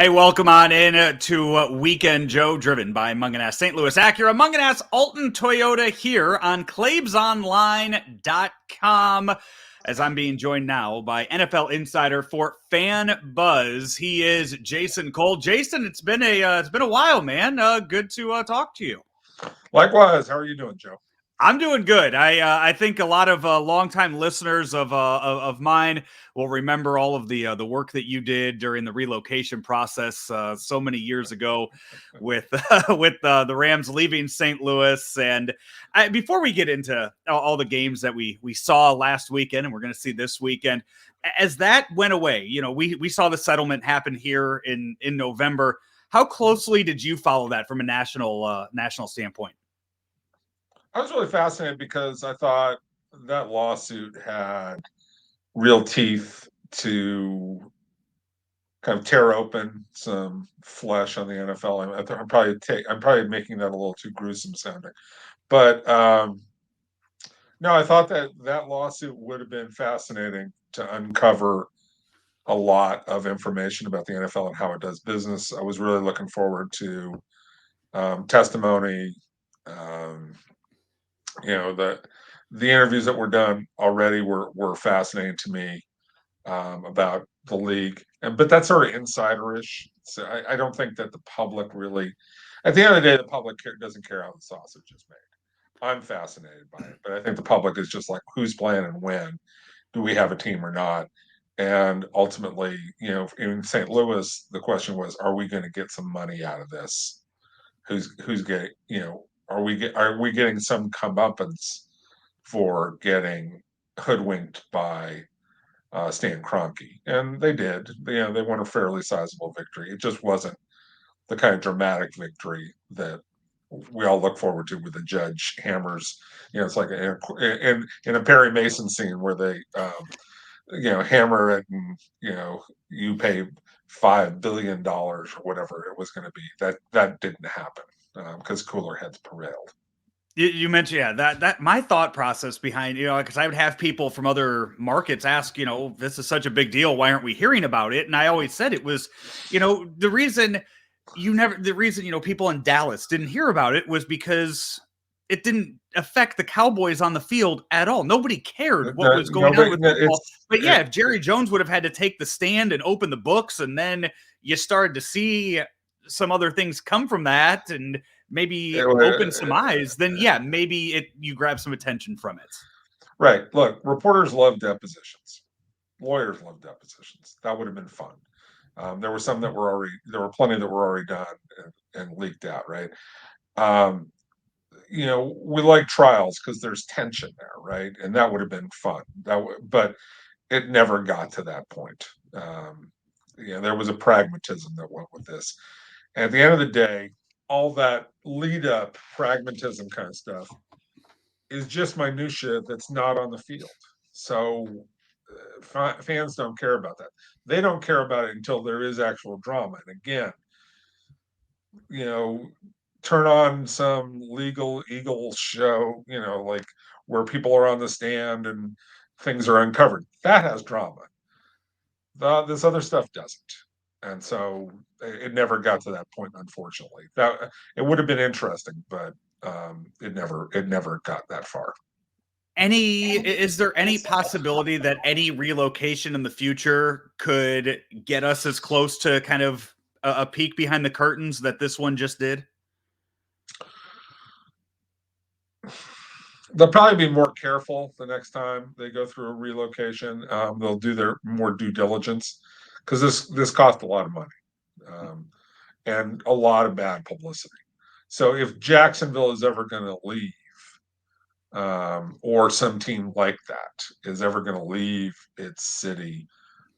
Hey, welcome on in to Weekend Joe, driven by Munganess St. Louis Acura, Munganess Alton Toyota here on ClaibsOnline.com. As I'm being joined now by NFL Insider for Fan Buzz, he is Jason Cole. Jason, it's been a while, man. Good to talk to you. Likewise, how are you doing, Joe? I'm doing good. I think a lot of longtime listeners of mine will remember all of the work that you did during the relocation process so many years ago with the Rams leaving St. Louis. And before we get into all the games that we saw last weekend and we're going to see this weekend, as that went away, we saw the settlement happen here in November. How closely did you follow that from a national standpoint? I was really fascinated because I thought that lawsuit had real teeth to kind of tear open some flesh on the NFL. I'm probably making that a little too gruesome sounding, but no, I thought that lawsuit would have been fascinating to uncover a lot of information about the NFL and how it does business. I was really looking forward to testimony. Um, the interviews that were done already were fascinating to me about the league, but that's sort of insiderish. So I don't think that the public really, at the end of the day, the public doesn't care how the sausage is made. I'm fascinated by it, but I think the public is just like, who's playing and when? Do we have a team or not? And ultimately, in St. Louis, the question was, are we going to get some money out of this? Who's getting, are we getting some comeuppance for getting hoodwinked by Stan Kroenke? And they did. They won a fairly sizable victory. It just wasn't the kind of dramatic victory that we all look forward to with the judge hammers. It's like in a Perry Mason scene where they, hammer it and, you pay $5 billion or whatever it was going to be. That didn't happen because cooler heads prevailed. You mentioned, yeah, that my thought process behind, because I would have people from other markets ask, this is such a big deal. Why aren't we hearing about it? And I always said it was, the reason people in Dallas didn't hear about it was because it didn't affect the Cowboys on the field at all. Nobody cared what was going on with football. But yeah, if Jerry Jones would have had to take the stand and open the books, and then you started to see some other things come from that, and maybe open some eyes, then yeah, maybe you grab some attention from it. Right. Look, reporters love depositions. Lawyers love depositions. That would have been fun. There were plenty that were already done and leaked out, right? We like trials because there's tension there, right? And that would have been fun. But it never got to that point. There was a pragmatism that went with this. And at the end of the day, all that lead up pragmatism kind of stuff is just minutia that's not on the field. So fans don't care about that. They don't care about it until there is actual drama. And again, turn on some legal eagle show, like where people are on the stand and things are uncovered. That has drama. This other stuff doesn't. And so it never got to that point, unfortunately. That it would have been interesting, but it never got that far. Is there any possibility that any relocation in the future could get us as close to kind of a peek behind the curtains that this one just did? They'll probably be more careful the next time they go through a relocation. They'll do their more due diligence because this cost a lot of money and a lot of bad publicity. So if Jacksonville is ever going to leave, or some team like that is ever going to leave its city,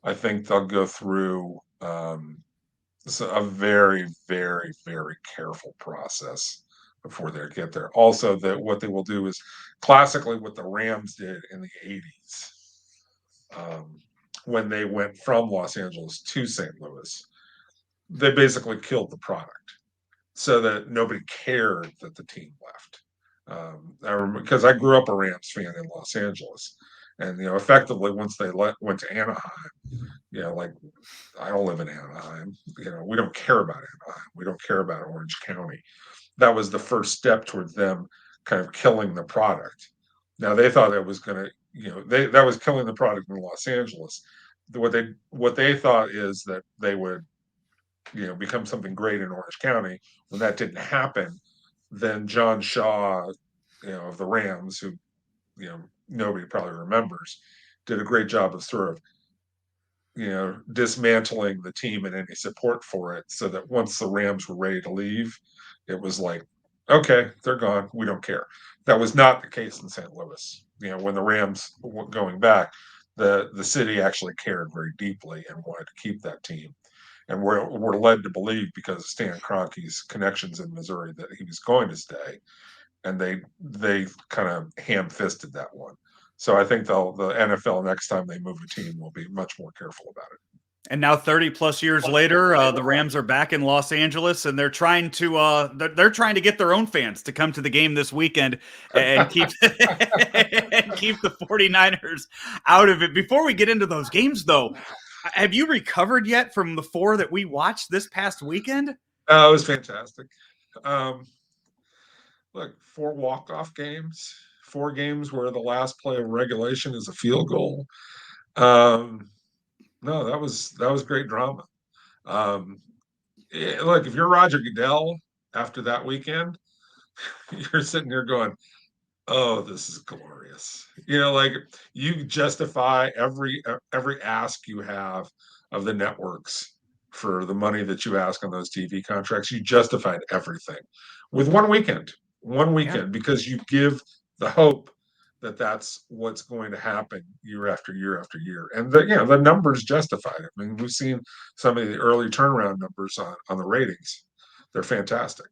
I think they'll go through a very, very, very careful process before they get there. Also, that what they will do is classically what the Rams did in the 80s when they went from Los Angeles to St. Louis. They basically killed the product so that nobody cared that the team left. Because I grew up a Rams fan in Los Angeles. And effectively once they went to Anaheim, like I don't live in Anaheim. We don't care about Anaheim. We don't care about Orange County. That was the first step towards them kind of killing the product. Now they thought that was going to, that was killing the product in Los Angeles. What they thought is that they would, become something great in Orange County. When that didn't happen, then John Shaw, of the Rams, who, nobody probably remembers, did a great job of sort of, dismantling the team and any support for it, so that once the Rams were ready to leave, it was like, okay, they're gone. We don't care. That was not the case in St. Louis. When the Rams were going back, the city actually cared very deeply and wanted to keep that team. And we're led to believe, because of Stan Kroenke's connections in Missouri, that he was going to stay. And they kind of ham-fisted that one. So I think the NFL, next time they move a team, will be much more careful about it. And now 30 plus years later, the Rams are back in Los Angeles, and they're trying to get their own fans to come to the game this weekend and keep and keep the 49ers out of it. Before we get into those games, though, have you recovered yet from the 4 that we watched this past weekend? It was fantastic. Look, 4 walk-off games, 4 games where the last play of regulation is a field goal. No, that was great drama. Look, if you're Roger Goodell after that weekend, you're sitting there going, oh, this is glorious. Like, you justify every ask you have of the networks for the money that you ask on those TV contracts. You justified everything with one weekend, because you give the hope that that's what's going to happen year after year after year. And the numbers justified it. I mean, we've seen some of the early turnaround numbers on the ratings. They're fantastic.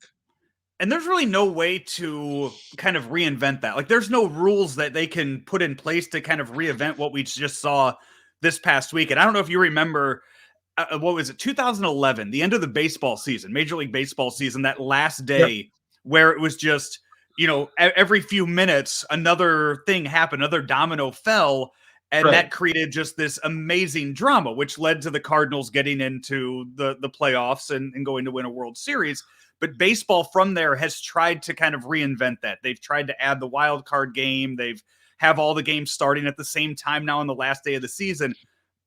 And there's really no way to kind of reinvent that. Like, there's no rules that they can put in place to kind of reinvent what we just saw this past week. And I don't know if you remember, what was it, 2011, the end of the baseball season, Major League Baseball season, that last day where it was just, every few minutes, another thing happened, another domino fell. And that created just this amazing drama, which led to the Cardinals getting into the playoffs and going to win a World Series. But baseball from there has tried to kind of reinvent that. They've tried to add the wild card game. They've have all the games starting at the same time now on the last day of the season.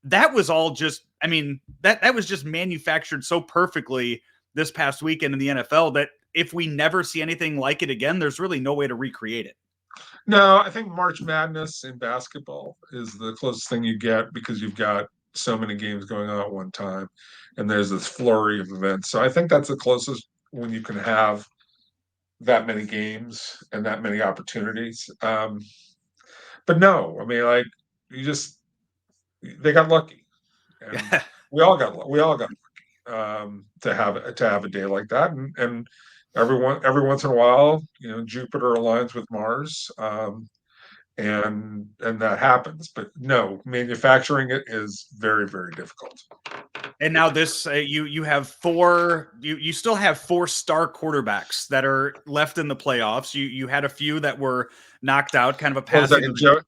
That was all just, I mean, that was just manufactured so perfectly this past weekend in the NFL that if we never see anything like it again, there's really no way to recreate it. No, I think March Madness in basketball is the closest thing you get, because you've got so many games going on at one time, and there's this flurry of events. So I think that's the closest when you can have that many games and that many opportunities. But no, I mean, like, they got lucky, and we all got lucky to have a day like that, and every once in a while, Jupiter aligns with Mars, and that happens. But no, manufacturing it is very, very difficult. And now this, you have 4. You still have 4 star quarterbacks that are left in the playoffs. You had a few that were knocked out, kind of a pass.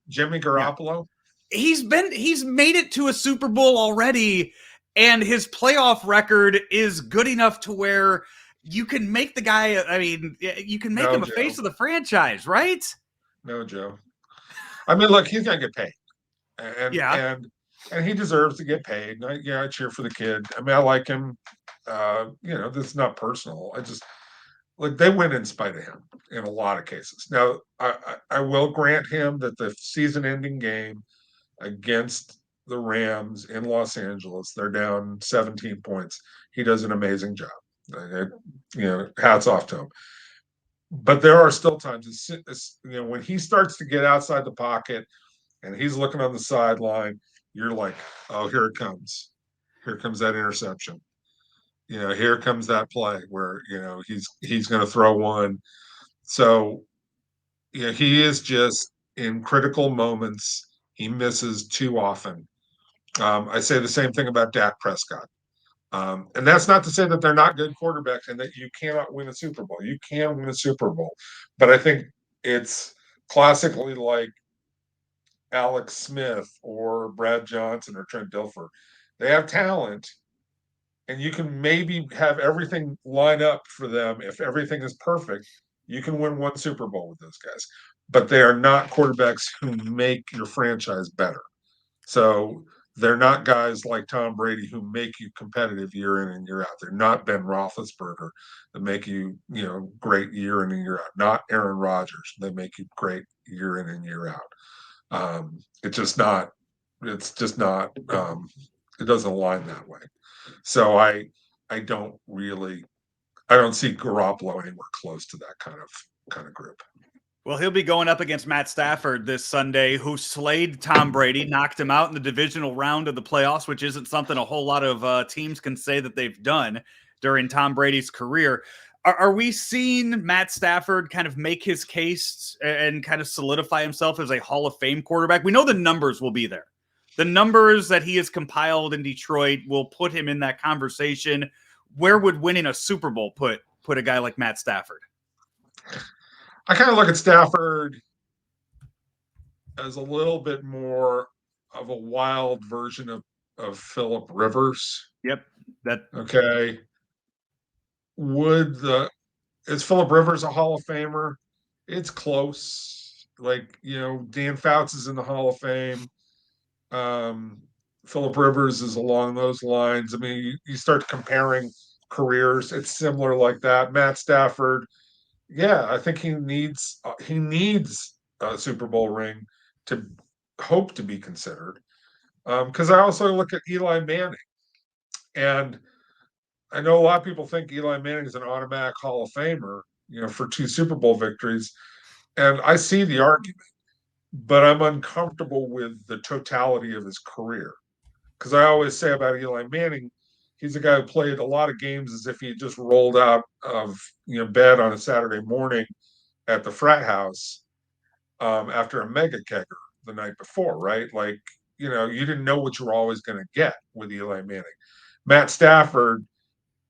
Jimmy Garoppolo. Yeah. He's made it to a Super Bowl already, and his playoff record is good enough to where you can make the guy. I mean, you can make him a face of the franchise, right? No, Joe. I mean, look, he's gonna get paid, and he deserves to get paid. And I cheer for the kid. I mean, I like him. This is not personal. I just, like, they win in spite of him in a lot of cases. Now, I will grant him that the season-ending game against the Rams in Los Angeles, they're down 17 points. He does an amazing job. Hats off to him. But there are still times, when he starts to get outside the pocket and he's looking on the sideline, you're like, oh, here it comes. Here comes that interception. Here comes that play where, he's going to throw one. So, he is just, in critical moments, he misses too often. I say the same thing about Dak Prescott. And that's not to say that they're not good quarterbacks and that you cannot win a Super Bowl. You can win a Super Bowl. But I think it's classically like Alex Smith or Brad Johnson or Trent Dilfer. They have talent, and you can maybe have everything line up for them. If everything is perfect, you can win one Super Bowl with those guys. But they are not quarterbacks who make your franchise better. So they're not guys like Tom Brady who make you competitive year in and year out. They're not Ben Roethlisberger that make you, great year in and year out. Not Aaron Rodgers. They make you great year in and year out. It's just not. It's just not. It doesn't align that way. So I don't really. I don't see Garoppolo anywhere close to that kind of group. Well, he'll be going up against Matt Stafford this Sunday, who slayed Tom Brady, knocked him out in the divisional round of the playoffs, which isn't something a whole lot of teams can say that they've done during Tom Brady's career. Are we seeing Matt Stafford kind of make his case and kind of solidify himself as a Hall of Fame quarterback? We know the numbers will be there. The numbers that he has compiled in Detroit will put him in that conversation. Where would winning a Super Bowl put a guy like Matt Stafford? I kind of look at Stafford as a little bit more of a wild version of Philip Rivers. Yep. Okay. Is Philip Rivers a Hall of Famer? It's close. Like, Dan Fouts is in the Hall of Fame. Philip Rivers is along those lines. I mean, you start comparing careers, it's similar like that. Matt Stafford, yeah, I think he needs a Super Bowl ring to hope to be considered. Because I also look at Eli Manning, and I know a lot of people think Eli Manning is an automatic Hall of Famer, for 2 Super Bowl victories, and I see the argument, but I'm uncomfortable with the totality of his career. Because I always say about Eli Manning, he's a guy who played a lot of games as if he had just rolled out of bed on a Saturday morning at the frat house after a mega kegger the night before, right? Like, you didn't know what you were always going to get with Eli Manning. Matt Stafford,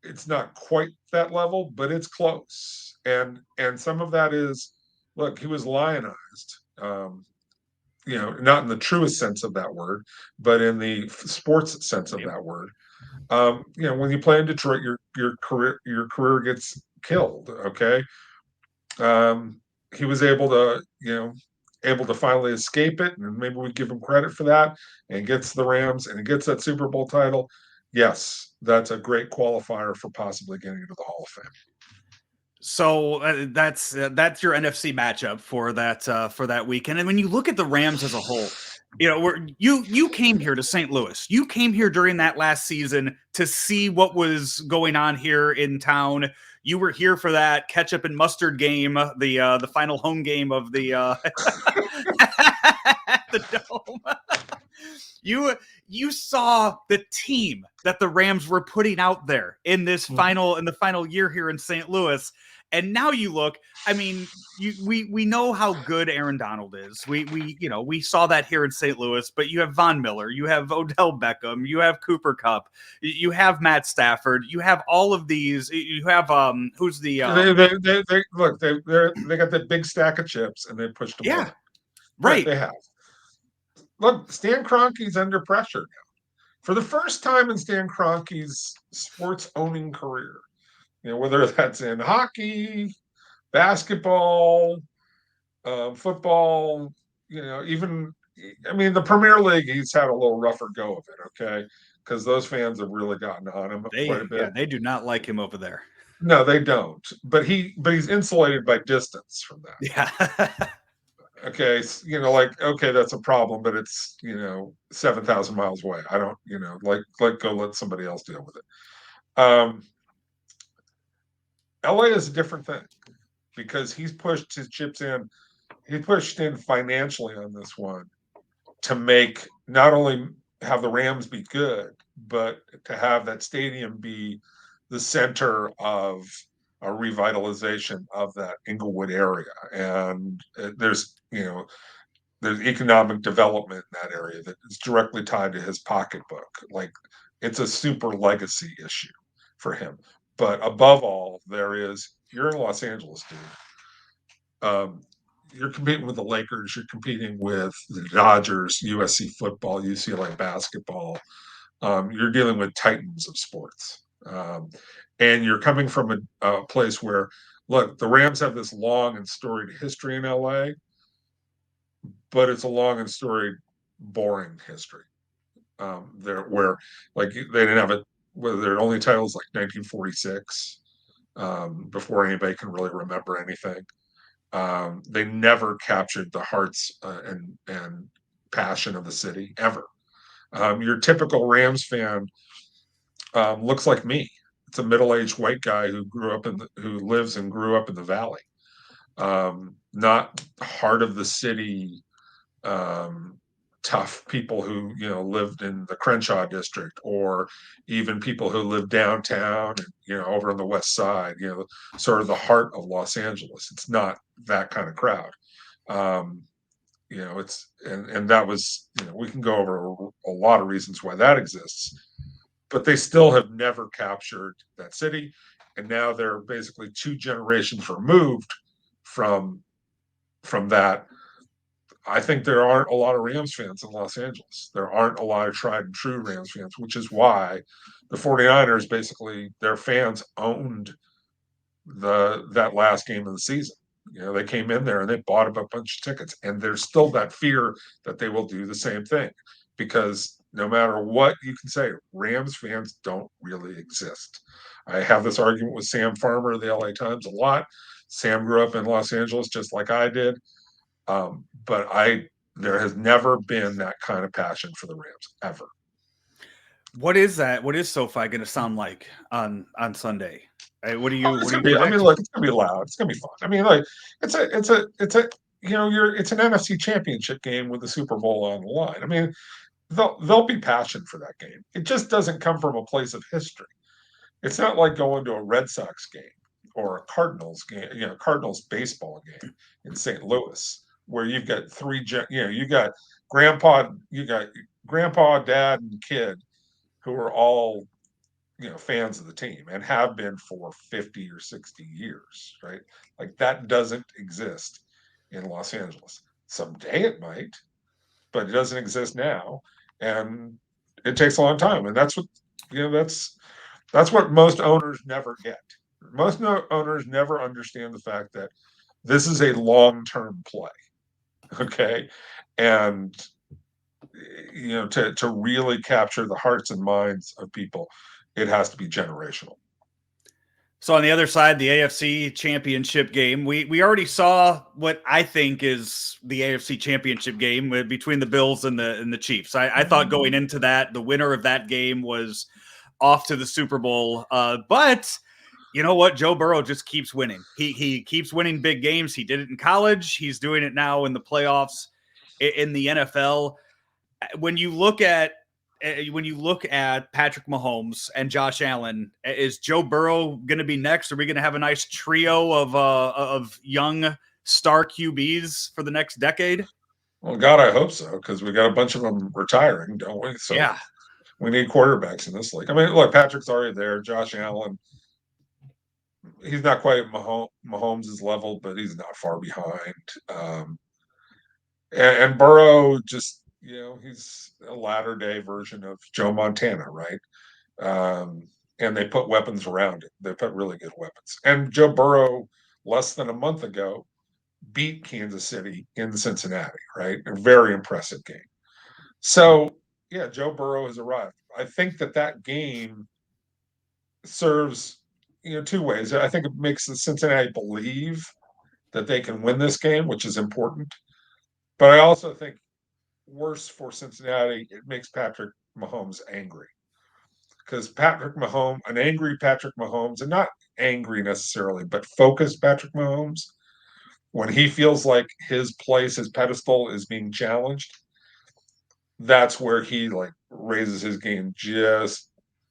it's not quite that level, but it's close. And some of that is, look, he was lionized. Not in the truest sense of that word, but in the sports sense of that word. When you play in Detroit, your career gets killed. Okay, he was able to finally escape it, and maybe we give him credit for that. And gets the Rams, and he gets that Super Bowl title. Yes, that's a great qualifier for possibly getting into the Hall of Fame. So that's your NFC matchup for that weekend. And when you look at the Rams as a whole, you came here to St. Louis. You came here during that last season to see what was going on here in town. You were here for that ketchup and mustard game, the final home game of the the Dome. You saw the team that the Rams were putting out there in the final year here in St. Louis. And now you look, I mean, we know how good Aaron Donald is. We saw that here in St. Louis, but you have Von Miller, you have Odell Beckham, you have Cooper Kupp, you have Matt Stafford, you have all of these. You have who's the they got that big stack of chips and they pushed them. Yeah, right. They have. Look, Stan Kroenke's under pressure now. For the first time in Stan Kroenke's sports owning career, whether that's in hockey, basketball, football, even, I mean, the Premier League, he's had a little rougher go of it, okay? Because those fans have really gotten on him quite a bit. Yeah, they do not like him over there. No, they don't. But he's insulated by distance from that. Yeah. Okay, okay, that's a problem, but it's 7,000 miles away. I don't, go let somebody else deal with it. LA is a different thing because he's pushed his chips in. He pushed in financially on this one to make not only have the Rams be good, but to have that stadium be the center of a revitalization of that Inglewood area. And there's economic development in that area that is directly tied to his pocketbook. Like, it's a super legacy issue for him. But above all, you're in Los Angeles, dude. you're competing with the Lakers, you're competing with the Dodgers, USC football, UCLA basketball. You're dealing with titans of sports. And you're coming from a place where, look, the Rams have this long and storied history in LA, but it's a long and storied, boring history. There where like they didn't have it, whether their only titles like 1946, before anybody can really remember anything. They never captured the hearts and passion of the city ever. Your typical Rams fan looks like me. It's a middle-aged white guy who lives and grew up in the valley, not heart of the city, um, tough people who lived in the Crenshaw district, or even people who live downtown and over on the west side. Sort of the heart of Los Angeles. It's not that kind of crowd. Um, it's and that was we can go over a lot of reasons why that exists, but they still have never captured that city, and now they're basically 2 generations removed from that. I think there aren't a lot of Rams fans in Los Angeles. There aren't a lot of tried and true Rams fans, which is why the 49ers, basically their fans owned that last game of the season. They came in there and they bought up a bunch of tickets, and there's still that fear that they will do the same thing, because no matter what you can say, Rams fans don't really exist. I have this argument with Sam Farmer of the LA Times a lot. Sam grew up in Los Angeles just like I did. But there has never been that kind of passion for the Rams ever. What is that? What is SoFi going to sound like on Sunday? What do you It's what do gonna you be. I mean, predict? look, it's gonna be loud. It's gonna be fun. I mean, like, it's a it's an NFC Championship game with the Super Bowl on the line. I mean, there'll be passion for that game. It just doesn't come from a place of history. It's not like going to a Red Sox game or a Cardinals game, Cardinals baseball game in St. Louis, where you've got you got grandpa, dad, and kid who are all fans of the team and have been for 50 or 60 years, right? Like, that doesn't exist in Los Angeles. Someday it might, but it doesn't exist now, and it takes a long time. And that's what that's what most owners never get. Most owners never understand the fact that this is a long-term play, okay? And to really capture the hearts and minds of people, it has to be generational. So on the other side, the AFC Championship game, we already saw what I think is the AFC Championship game between the Bills and the Chiefs. I thought going into that, the winner of that game was off to the Super Bowl. But you know what? Joe Burrow just keeps winning. He keeps winning big games. He did it in college. He's doing it now in the playoffs in the NFL. When you look at Patrick Mahomes and Josh Allen, is Joe Burrow going to be next? Are we going to have a nice trio of young star QBs for the next decade? Well, God, I hope so, because we got a bunch of them retiring, don't we? So Yeah. we need quarterbacks in this league. I mean, look, Patrick's already there. Josh Allen, he's not quite at Mahomes' level, but he's not far behind. And Burrow, just he's a latter day version of Joe Montana, right? And they put weapons around it. They put really good weapons. And Joe Burrow, less than a month ago, beat Kansas City in Cincinnati, right? A very impressive game. So, yeah, Joe Burrow has arrived. I think that game serves 2 ways. I think it makes the Cincinnati believe that they can win this game, which is important. But I also think, worse for Cincinnati, it makes Patrick Mahomes angry, because an angry Patrick Mahomes, and not angry necessarily, but focused Patrick Mahomes, when he feels like his place, his pedestal is being challenged, that's where he raises his game just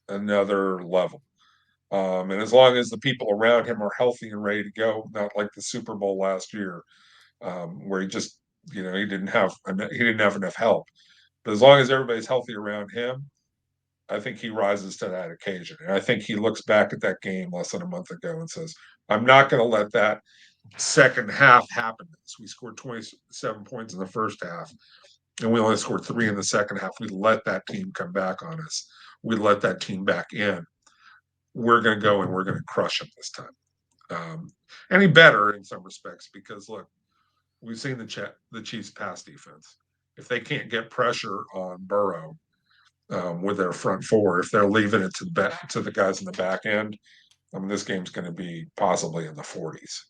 another level. And as long as the people around him are healthy and ready to go, not like the Super Bowl last year, where he just, he didn't have enough help. But as long as everybody's healthy around him, I think he rises to that occasion. And I think he looks back at that game less than a month ago and says, I'm not going to let that second half happened. We scored 27 points in the first half, and we only scored 3 in the second half. We let that team come back on us. We let that team back in. We're going to go and we're going to crush them this time. Any better in some respects, because look, we've seen the Chiefs' pass defense. If they can't get pressure on Burrow with their front four, if they're leaving it to the guys in the back end, I mean, this game's going to be possibly in the 40s.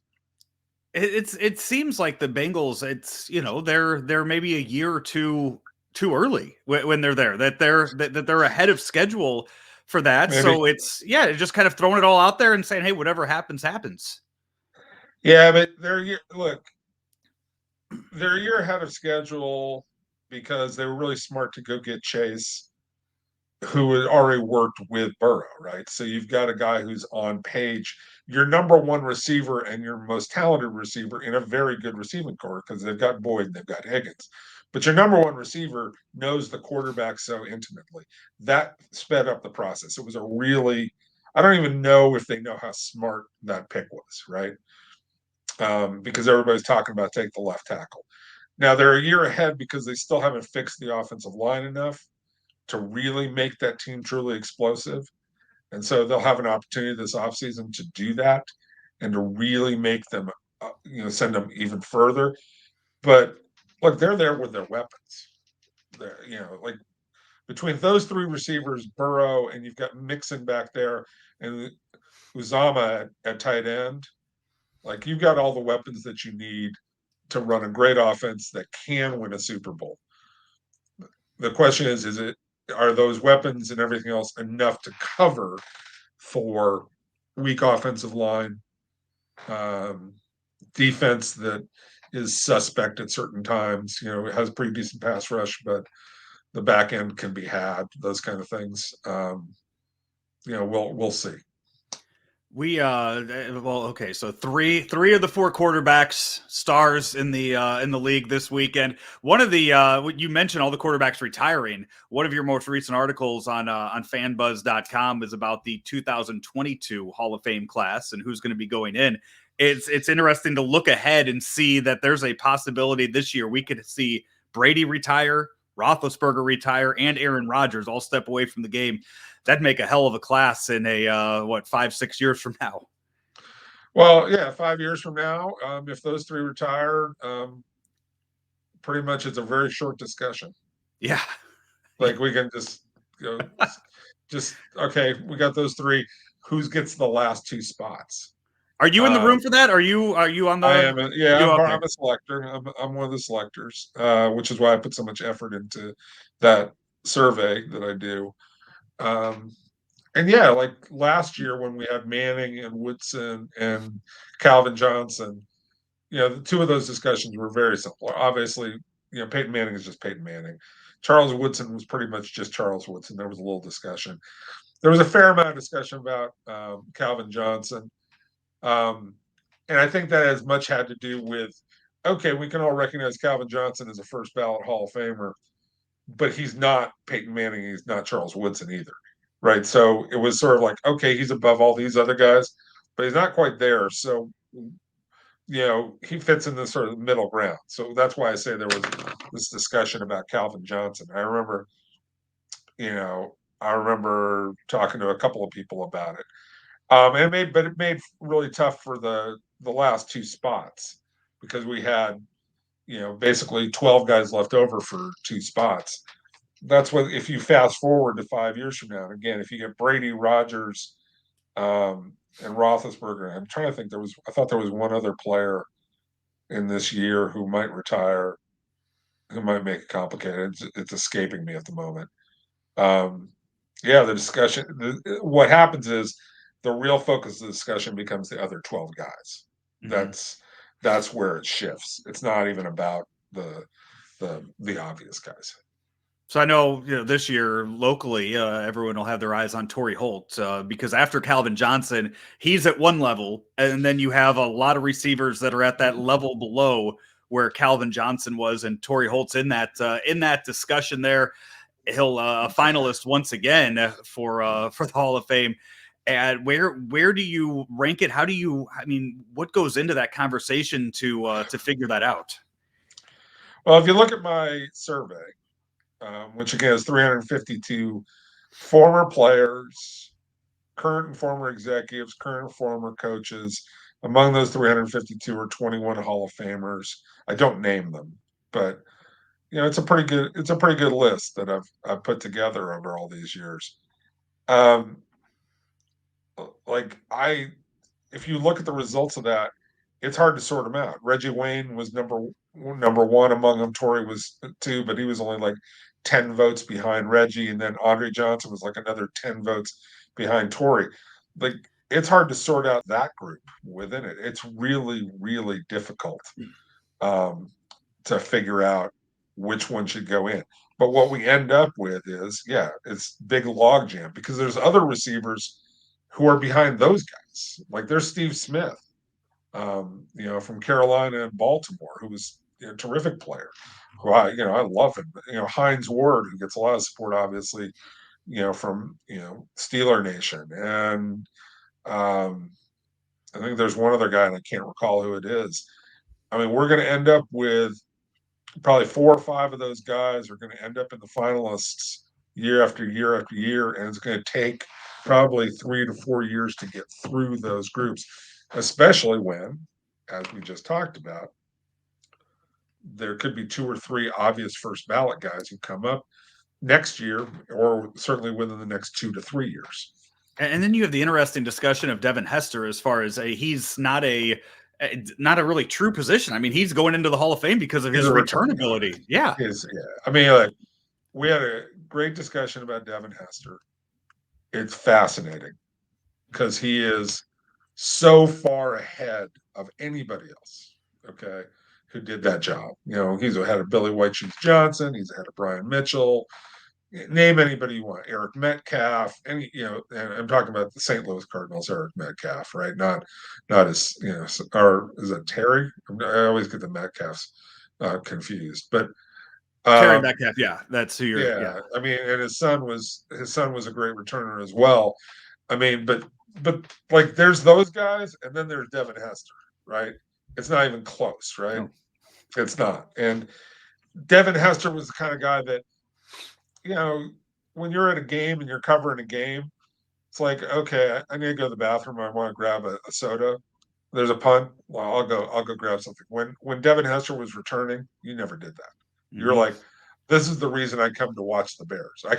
It seems like the Bengals, it's, you know, they're maybe a year or two too early when they're there, that they're ahead of schedule for that. Maybe. So it's just kind of throwing it all out there and saying, hey, whatever happens, happens. Yeah, but they're a year ahead of schedule because they were really smart to go get Chase, who had already worked with Burrow, right? So you've got a guy who's on page, your number one receiver and your most talented receiver in a very good receiving corps, because they've got Boyd and they've got Higgins. But your number one receiver knows the quarterback so intimately. That sped up the process. It was I don't even know if they know how smart that pick was, right? Because everybody's talking about take the left tackle. Now they're a year ahead because they still haven't fixed the offensive line enough to really make that team truly explosive. And so they'll have an opportunity this offseason to do that and to really make them, send them even further. But look, they're there with their weapons. They're, like between those three receivers, Burrow, and you've got Mixon back there and Uzama at tight end, like you've got all the weapons that you need to run a great offense that can win a Super Bowl. The question is are those weapons and everything else enough to cover for weak offensive line, defense that is suspect at certain times? It has pretty decent pass rush, but the back end can be had. Those kind of things. We'll see. Okay, so three of the four quarterbacks stars in the league this weekend. One of the you mentioned all the quarterbacks retiring. One of your most recent articles on fanbuzz.com is about the 2022 Hall of Fame class and who's going to be going in. It's interesting to look ahead and see that there's a possibility this year we could see Brady retire, Roethlisberger retire, and Aaron Rodgers all step away from the game. That'd make a hell of a class in a 5-6 years from now. Well, yeah, 5 years from now, if those three retire, pretty much it's a very short discussion. Yeah, like we can just okay, we got those three. Who gets the last two spots? Are you in the room for that? Are you on the? I am. I'm a selector. I'm one of the selectors, which is why I put so much effort into that survey that I do. And yeah, like last year when we had Manning and Woodson and Calvin Johnson, the two of those discussions were very simple. Obviously, Peyton Manning is just Peyton Manning. Charles Woodson was pretty much just Charles Woodson. There was a little discussion. There was a fair amount of discussion about Calvin Johnson. And I think that as much had to do with, okay, we can all recognize Calvin Johnson as a first ballot Hall of Famer, but he's not Peyton Manning. He's not Charles Woodson either. Right. So it was sort of like, okay, he's above all these other guys, but he's not quite there. So, he fits in this sort of middle ground. So that's why I say there was this discussion about Calvin Johnson. I remember talking to a couple of people about it. And it made really tough for the last two spots because we had, basically 12 guys left over for two spots. That's what, if you fast forward to 5 years from now, and again, if you get Brady, Rodgers, and Roethlisberger, I'm trying to think, I thought there was one other player in this year who might retire, who might make it complicated. It's escaping me at the moment. The discussion, what happens is the real focus of the discussion becomes the other 12 guys. Mm-hmm. That's where it shifts. It's not even about the obvious guys. So I know, this year locally, everyone will have their eyes on Torrey Holt because after Calvin Johnson, he's at one level, and then you have a lot of receivers that are at that level below where Calvin Johnson was, and Torrey Holt's in that discussion there. He'll a finalist once again for the Hall of Fame. And where do you rank it? How do you? I mean, what goes into that conversation to figure that out? Well, if you look at my survey, which again is 352 former players, current and former executives, current and former coaches. Among those 352 are 21 Hall of Famers. I don't name them, but it's a pretty good list that I've put together over all these years. Um, like if you look at the results of that, it's hard to sort them out. Reggie Wayne was number one among them. Torrey was two, but he was only like 10 votes behind Reggie, and then Andre Johnson was like another 10 votes behind Torrey. Like it's hard to sort out that group within it. It's really, really difficult to figure out which one should go in. But what we end up with is, it's big logjam because there's other receivers who are behind those guys. Like there's Steve Smith, from Carolina and Baltimore, who was a terrific player. Who I love him. Hines Ward, who gets a lot of support, obviously, from Steeler Nation, and I think there's one other guy, and I can't recall who it is. I mean, we're going to end up with probably 4 or 5 of those guys are going to end up in the finalists year after year after year, and it's going to take probably 3 to 4 years to get through those groups, especially when, as we just talked about, there could be 2 or 3 obvious first ballot guys who come up next year, or certainly within the next 2 to 3 years. And then you have the interesting discussion of Devin Hester as far as he's not a really true position. I mean, he's going into the Hall of Fame because of his return ability. Yeah. I mean, we had a great discussion about Devin Hester. It's fascinating because he is so far ahead of anybody else, okay, who did that job. He's ahead of Billy White Shoes Johnson. He's ahead of Brian Mitchell. Name anybody you want. Eric Metcalf. And I'm talking about the St. Louis Cardinals, Eric Metcalf, right? Not as, or is it Terry? I always get the Metcalfs confused. But Terry Metcalf, yeah, that's who you're. Yeah, I mean, and his son was a great returner as well. I mean, but like there's those guys, and then there's Devin Hester, right? It's not even close, right? No. It's not. And Devin Hester was the kind of guy that, when you're at a game and you're covering a game, it's like, okay, I need to go to the bathroom. I want to grab a soda. There's a punt. Well, I'll go grab something. When Devin Hester was returning, you never did that. Mm-hmm. You're like, this is the reason I come to watch the Bears. I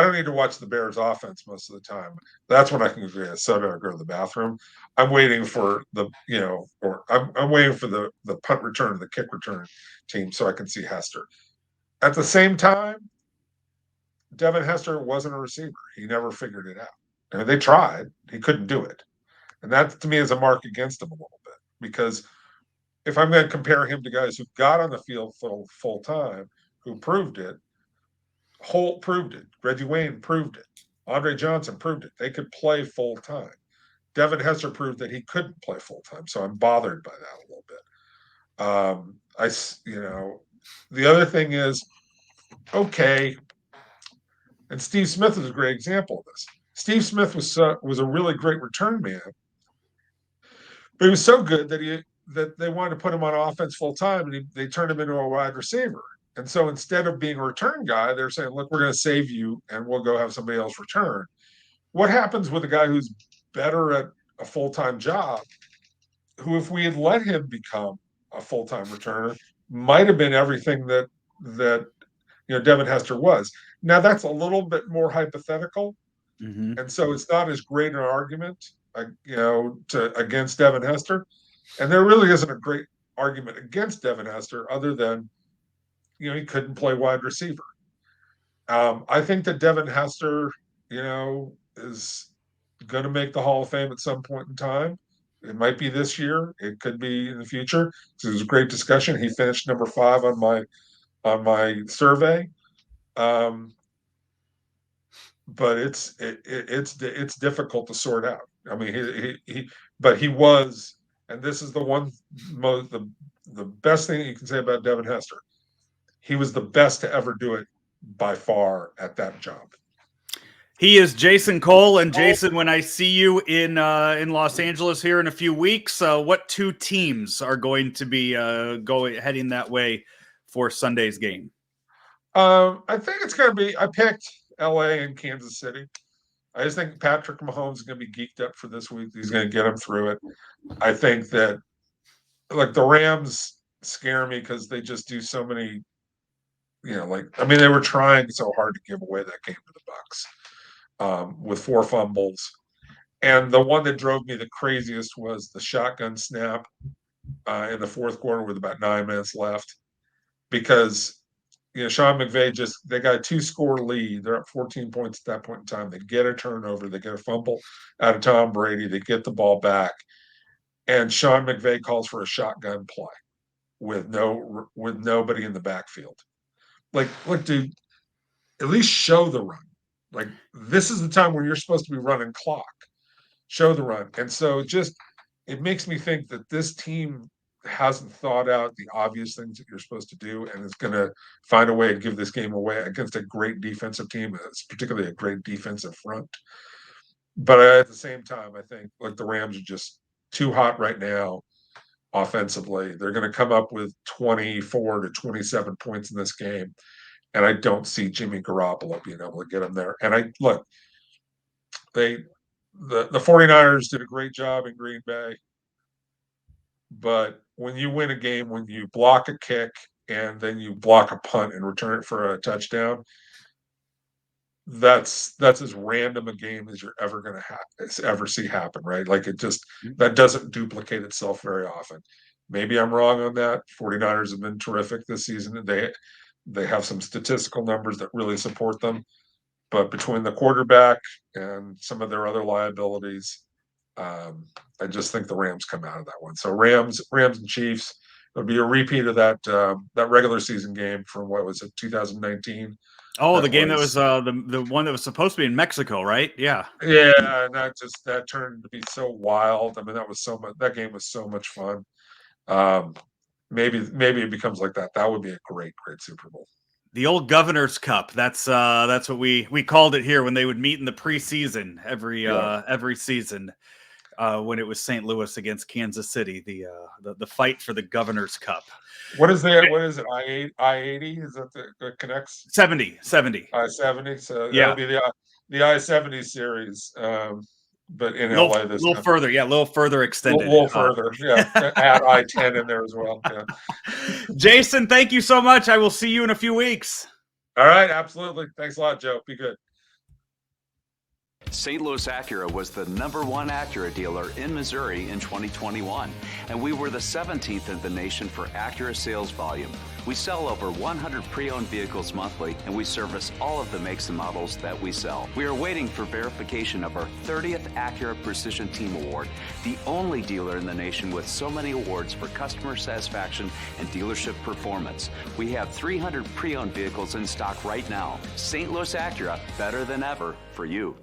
don't need to watch the Bears offense most of the time. That's when I can get a soda or go to the bathroom. I'm waiting for I'm waiting for the punt return, the kick return team, so I can see Hester. At the same time, Devin Hester wasn't a receiver. He never figured it out. I mean, they tried. He couldn't do it. And that, to me, is a mark against him a little bit. Because if I'm going to compare him to guys who got on the field full time, who proved it, Holt proved it. Reggie Wayne proved it. Andre Johnson proved it. They could play full time. Devin Hester proved that he couldn't play full time. So I'm bothered by that a little bit. The other thing is, okay, and Steve Smith is a great example of this. Steve Smith was a really great return man, but he was so good that they wanted to put him on offense full time, and they turned him into a wide receiver. And so instead of being a return guy, they're saying, "Look, we're going to save you, and we'll go have somebody else return." What happens with a guy who's better at a full time job, who, if we had let him become a full time returner, might have been everything that Devin Hester was. Now that's a little bit more hypothetical, and so it's not as great an argument, against Devin Hester. And there really isn't a great argument against Devin Hester other than, he couldn't play wide receiver. I think that Devin Hester, is going to make the Hall of Fame at some point in time. It might be this year. It could be in the future. So it was a great discussion. He finished number 5 on my survey. But it's difficult to sort out. I mean, he was, and this is the best thing you can say about Devin Hester. He was the best to ever do it by far at that job. He is Jason Cole. And Jason, when I see you in Los Angeles here in a few weeks, what two teams are going to be heading that way for Sunday's game? I think it's going to be. I picked LA and Kansas City. I just think Patrick Mahomes is going to be geeked up for this week. He's going to get him through it. I think that, like, the Rams scare me because they just do so many. They were trying so hard to give away that game to the Bucs with 4 fumbles. And the one that drove me the craziest was the shotgun snap in the fourth quarter with about 9 minutes left, because Sean McVay they got a 2-score lead. They're up 14 points at that point in time. They get a turnover. They get a fumble out of Tom Brady. They get the ball back, and Sean McVay calls for a shotgun play with nobody in the backfield. Like, look, dude, at least show the run. Like, this is the time when you're supposed to be running clock. Show the run. And so it makes me think that this team hasn't thought out the obvious things that you're supposed to do, and is going to find a way to give this game away against a great defensive team, particularly a great defensive front. But at the same time, I think, like, the Rams are just too hot right now offensively. They're going to come up with 24 to 27 points in this game, and I don't see Jimmy Garoppolo being able to get them there. And the 49ers did a great job in Green Bay, but when you win a game, when you block a kick and then you block a punt and return it for a touchdown, that's as random a game as you're ever going to ever see happen, right? Like, that doesn't duplicate itself very often. Maybe I'm wrong on that. 49ers have been terrific this season. They have some statistical numbers that really support them, but between the quarterback and some of their other liabilities, I just think the Rams come out of that one. So Rams and Chiefs. It'll be a repeat of that regular season game from, what was it, 2019? Oh, the game that was the one that was supposed to be in Mexico, right? Yeah. Yeah, and that turned to be so wild. I mean, that game was so much fun. Maybe it becomes like that. That would be a great Super Bowl. The old Governor's Cup. That's what we called it here when they would meet in the preseason every season. When it was St. Louis against Kansas City, the fight for the Governor's Cup. What is it? I-80? Is that the connects? 70. I-70. So that'll be the I-70 series. But in LA, a little further extended. A little further, yeah. Add I-10 in there as well. Yeah. Jason, thank you so much. I will see you in a few weeks. All right, absolutely. Thanks a lot, Joe. Be good. St. Louis Acura was the #1 Acura dealer in Missouri in 2021, and we were the 17th in the nation for Acura sales volume. We sell over 100 pre-owned vehicles monthly, and we service all of the makes and models that we sell. We are waiting for verification of our 30th Acura Precision Team Award, the only dealer in the nation with so many awards for customer satisfaction and dealership performance. We have 300 pre-owned vehicles in stock right now. St. Louis Acura, better than ever for you.